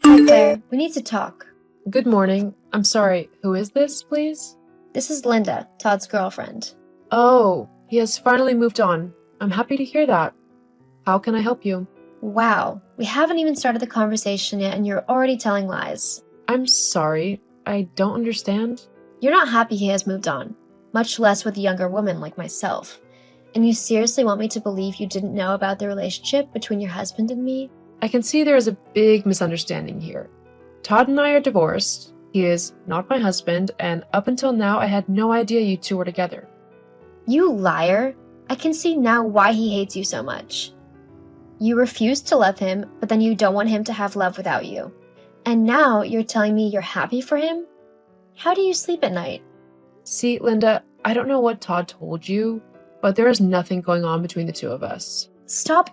Hi, Claire. We need to talk. Good morning. I'm sorry, who is this, please? This is Linda, Todd's girlfriend. Oh, he has finally moved on. I'm happy to hear that. How can I help you? Wow, we haven't even started the conversation yet and you're already telling lies. I'm sorry, I don't understand. You're not happy he has moved on, much less with a younger woman like myself. And you seriously want me to believe you didn't know about the relationship between your husband and me? I can see there is a big misunderstanding here. Todd and I are divorced. He is not my husband, and up until now, I had no idea you two were together. You liar! I can see now why he hates you so much. You refuse to love him, but then you don't want him to have love without you. And now you're telling me you're happy for him? How do you sleep at night? See, Linda, I don't know what Todd told you, but there is nothing going on between the two of us. Stop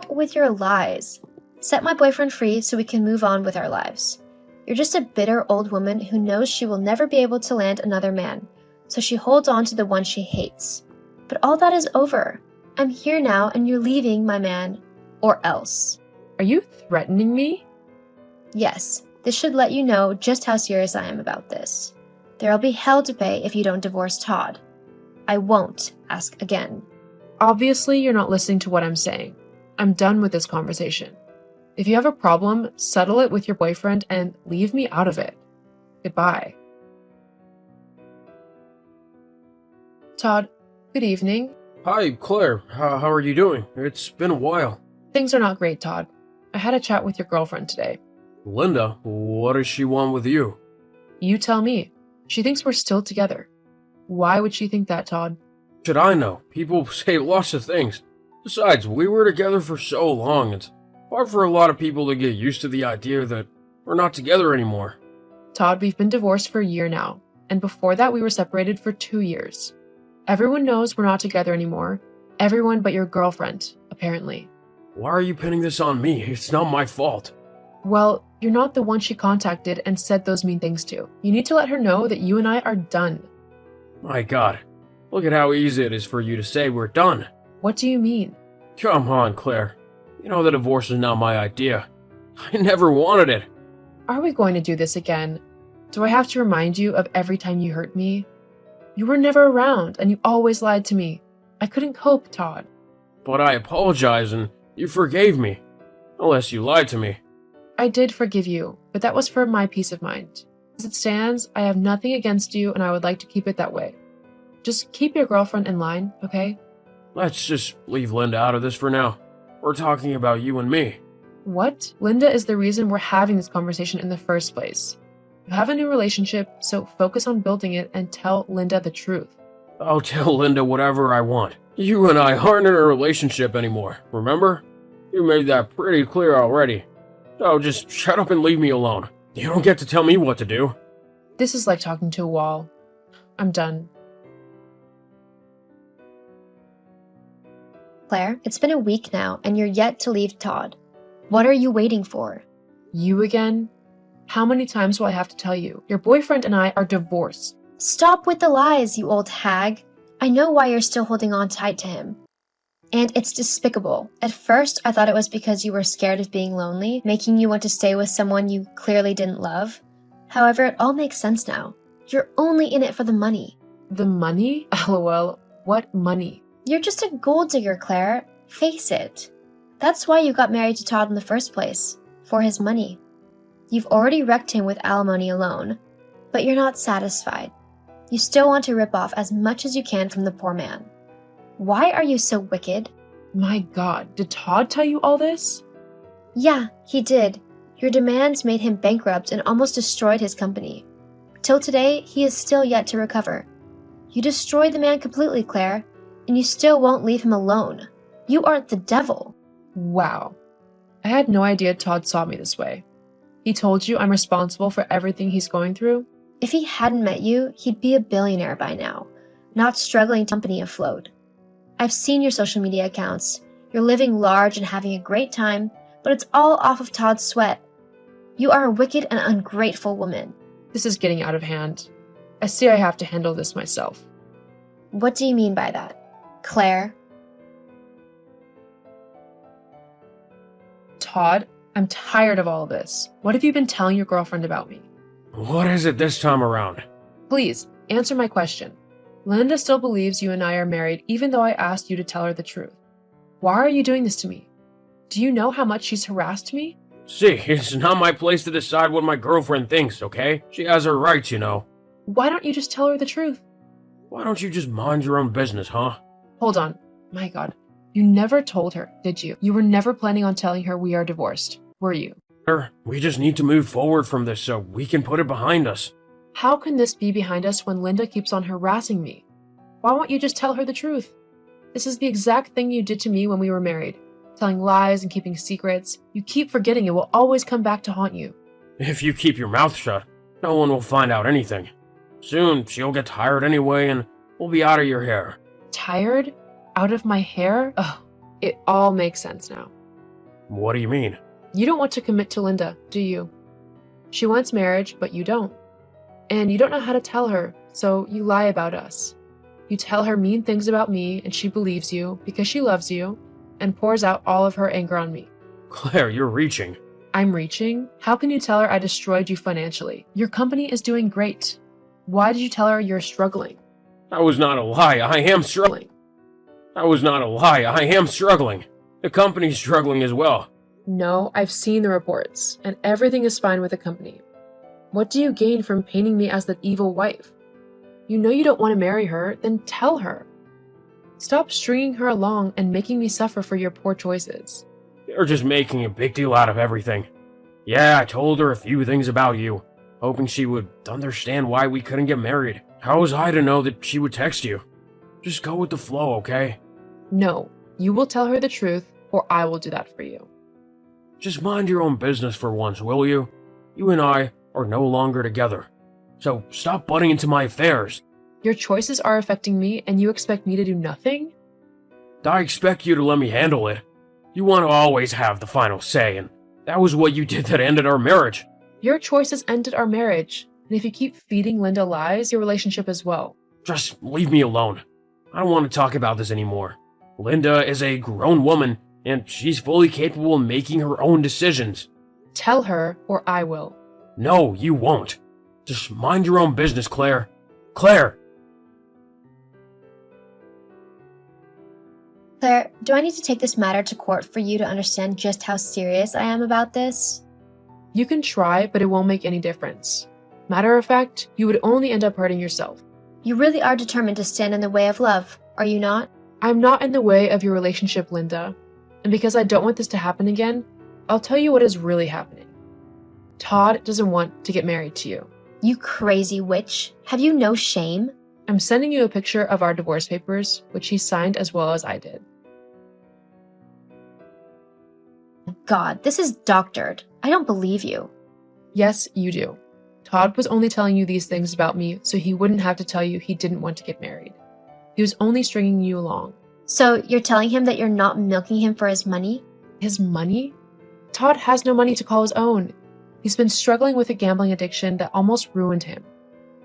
with your lies. Set my boyfriend free so we can move on with our lives. You're just a bitter old woman who knows she will never be able to land another man, so she holds on to the one she hates. But all that is over. I'm here now and you're leaving my man, or else. Are you threatening me? Yes, this should let you know just how serious I am about this. There'll be hell to pay if you don't divorce Todd. I won't ask again. Obviously, you're not listening to what I'm saying. I'm done with this conversation. If you have a problem, settle it with your boyfriend and leave me out of it. Goodbye. Todd, good evening. Hi, Claire. How are you doing? It's been a while. Things are not great, Todd. I had a chat with your girlfriend today. Linda, what does she want with you? You tell me. She thinks we're still together. Why would she think that, Todd? Should I know? People say lots of things. Besides, we were together for so long, it's hard for a lot of people to get used to the idea that we're not together anymore. Todd, we've been divorced for a year now, and before that we were separated for 2 years. Everyone knows we're not together anymore. Everyone but your girlfriend, apparently. Why are you pinning this on me? It's not my fault. Well, you're not the one she contacted and said those mean things to. You need to let her know that you and I are done. My God, look at how easy it is for you to say we're done. What do you mean? Come on, Claire. You know the divorce is not my idea. I never wanted it. Are we going to do this again? Do I have to remind you of every time you hurt me? You were never around, and you always lied to me. I couldn't cope, Todd. But I apologize and you forgave me. Unless you lied to me. I did forgive you, but that was for my peace of mind. As it stands, I have nothing against you, and I would like to keep it that way. Just keep your girlfriend in line, okay? Let's just leave Linda out of this for now. We're talking about you and me. What? Linda is the reason we're having this conversation in the first place. You have a new relationship, so focus on building it and tell Linda the truth. I'll tell Linda whatever I want. You and I aren't in a relationship anymore, remember? You made that pretty clear already. So just shut up and leave me alone. You don't get to tell me what to do. This is like talking to a wall. I'm done. Claire, it's been a week now and you're yet to leave Todd. What are you waiting for? You again? How many times will I have to tell you? Your boyfriend and I are divorced. Stop with the lies, you old hag. I know why you're still holding on tight to him. And it's despicable. At first, I thought it was because you were scared of being lonely, making you want to stay with someone you clearly didn't love. However, it all makes sense now. You're only in it for the money. The money? LOL. What money? You're just a gold digger, Claire. Face it. That's why you got married to Todd in the first place. For his money. You've already wrecked him with alimony alone. But you're not satisfied. You still want to rip off as much as you can from the poor man. Why are you so wicked? My God, did Todd tell you all this? Yeah, he did. Your demands made him bankrupt and almost destroyed his company. Till today, he is still yet to recover. You destroyed the man completely, Claire, and you still won't leave him alone. You are the devil. Wow. I had no idea Todd saw me this way. He told you I'm responsible for everything he's going through? If he hadn't met you, he'd be a billionaire by now, not struggling to keep company afloat. I've seen your social media accounts. You're living large and having a great time, but it's all off of Todd's sweat. You are a wicked and ungrateful woman. This is getting out of hand. I see I have to handle this myself. What do you mean by that? Claire? Todd, I'm tired of all of this. What have you been telling your girlfriend about me? What is it this time around? Please, answer my question. Linda still believes you and I are married even though I asked you to tell her the truth. Why are you doing this to me? Do you know how much she's harassed me? See, it's not my place to decide what my girlfriend thinks, okay? She has her rights, you know. Why don't you just tell her the truth? Why don't you just mind your own business, huh? Hold on. My God. You never told her, did you? You were never planning on telling her we are divorced, were you? We just need to move forward from this so we can put it behind us. How can this be behind us when Linda keeps on harassing me? Why won't you just tell her the truth? This is the exact thing you did to me when we were married. Telling lies and keeping secrets. You keep forgetting it will always come back to haunt you. If you keep your mouth shut, no one will find out anything. Soon, she'll get tired anyway and we'll be out of your hair. Tired? Out of my hair? Ugh, it all makes sense now. What do you mean? You don't want to commit to Linda, do you? She wants marriage, but you don't. And you don't know how to tell her, so you lie about us. You tell her mean things about me and she believes you because she loves you and pours out all of her anger on me. Claire, you're reaching. I'm reaching? How can you tell her I destroyed you financially? Your company is doing great. Why did you tell her you're struggling? That was not a lie. I am struggling. That was not a lie. I am struggling. The company's struggling as well. No, I've seen the reports, and everything is fine with the company. What do you gain from painting me as the evil wife? You know you don't want to marry her, then tell her. Stop stringing her along and making me suffer for your poor choices. You're just making a big deal out of everything. Yeah, I told her a few things about you, hoping she would understand why we couldn't get married. How was I to know that she would text you? Just go with the flow, okay? No, you will tell her the truth, or I will do that for you. Just mind your own business for once, will you? You and I are no longer together. So stop butting into my affairs. Your choices are affecting me, and you expect me to do nothing? I expect you to let me handle it. You want to always have the final say, and that was what you did that ended our marriage. Your choices ended our marriage, and if you keep feeding Linda lies, your relationship as well. Just leave me alone. I don't want to talk about this anymore. Linda is a grown woman, and she's fully capable of making her own decisions. Tell her, or I will. No, you won't. Just mind your own business, Claire. Claire! Claire, do I need to take this matter to court for you to understand just how serious I am about this? You can try, but it won't make any difference. Matter of fact, you would only end up hurting yourself. You really are determined to stand in the way of love, are you not? I'm not in the way of your relationship, Linda. And because I don't want this to happen again, I'll tell you what is really happening. Todd doesn't want to get married to you. You crazy witch. Have you no shame? I'm sending you a picture of our divorce papers, which he signed as well as I did. God, this is doctored. I don't believe you. Yes, you do. Todd was only telling you these things about me so he wouldn't have to tell you he didn't want to get married. He was only stringing you along. So you're telling him that you're not milking him for his money? His money? Todd has no money to call his own. He's been struggling with a gambling addiction that almost ruined him.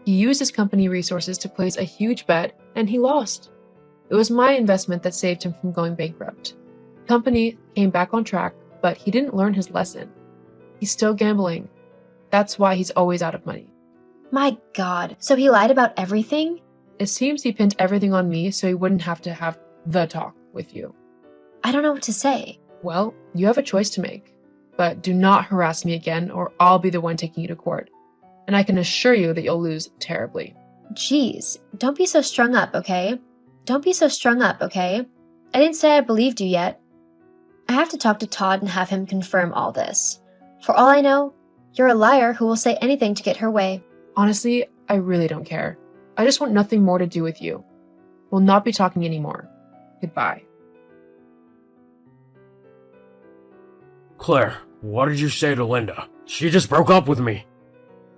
He used his company resources to place a huge bet, and he lost. It was my investment that saved him from going bankrupt. The company came back on track, but he didn't learn his lesson. He's still gambling. That's why he's always out of money. My God, so he lied about everything? It seems he pinned everything on me so he wouldn't have to have the talk with you. I don't know what to say. Well, you have a choice to make. But do not harass me again or I'll be the one taking you to court. And I can assure you that you'll lose terribly. Jeez, don't be so strung up, okay? Don't be so strung up, okay? I didn't say I believed you yet. I have to talk to Todd and have him confirm all this. For all I know, you're a liar who will say anything to get her way. Honestly, I really don't care. I just want nothing more to do with you. We'll not be talking anymore. Goodbye. Claire, what did you say to Linda? She just broke up with me.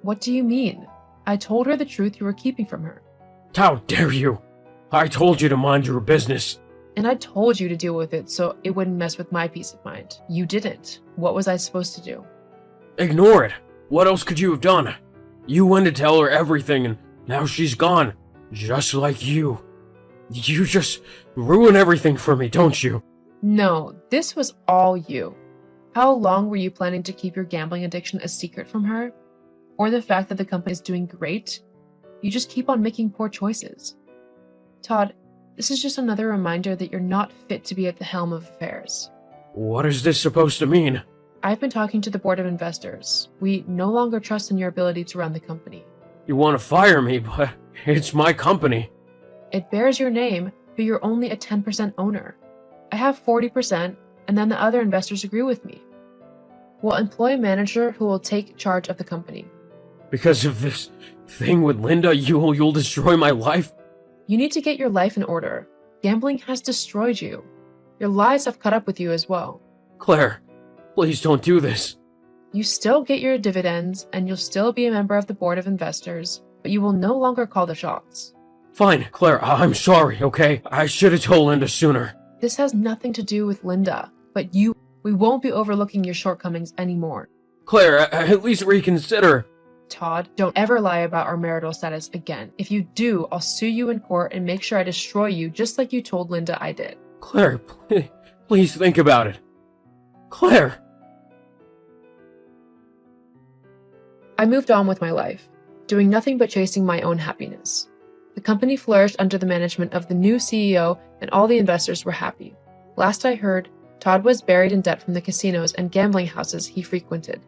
What do you mean? I told her the truth you were keeping from her. How dare you? I told you to mind your business. And I told you to deal with it so it wouldn't mess with my peace of mind. You didn't. What was I supposed to do? Ignore it. What else could you have done? You went to tell her everything and now she's gone. Just like you. You just ruin everything for me, don't you? No, this was all you. How long were you planning to keep your gambling addiction a secret from her? Or the fact that the company is doing great? You just keep on making poor choices. Todd, this is just another reminder that you're not fit to be at the helm of affairs. What is this supposed to mean? I've been talking to the board of investors. We no longer trust in your ability to run the company. You want to fire me, but it's my company. It bears your name, but you're only a 10% owner. I have 40%, and then the other investors agree with me. We'll employ a manager who will take charge of the company. Because of this thing with Linda, you'll destroy my life? You need to get your life in order. Gambling has destroyed you. Your lies have caught up with you as well. Claire, please don't do this. You still get your dividends, and you'll still be a member of the board of investors, but you will no longer call the shots. Fine, Claire, I'm sorry, okay? I should have told Linda sooner. This has nothing to do with Linda, but we won't be overlooking your shortcomings anymore. Claire, at least reconsider. Todd, don't ever lie about our marital status again. If you do, I'll sue you in court and make sure I destroy you just like you told Linda I did. Claire, please think about it. Claire! I moved on with my life, doing nothing but chasing my own happiness. The company flourished under the management of the new CEO, and all the investors were happy. Last I heard, Todd was buried in debt from the casinos and gambling houses he frequented,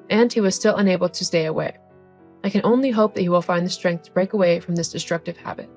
and he was still unable to stay away. I can only hope that he will find the strength to break away from this destructive habit.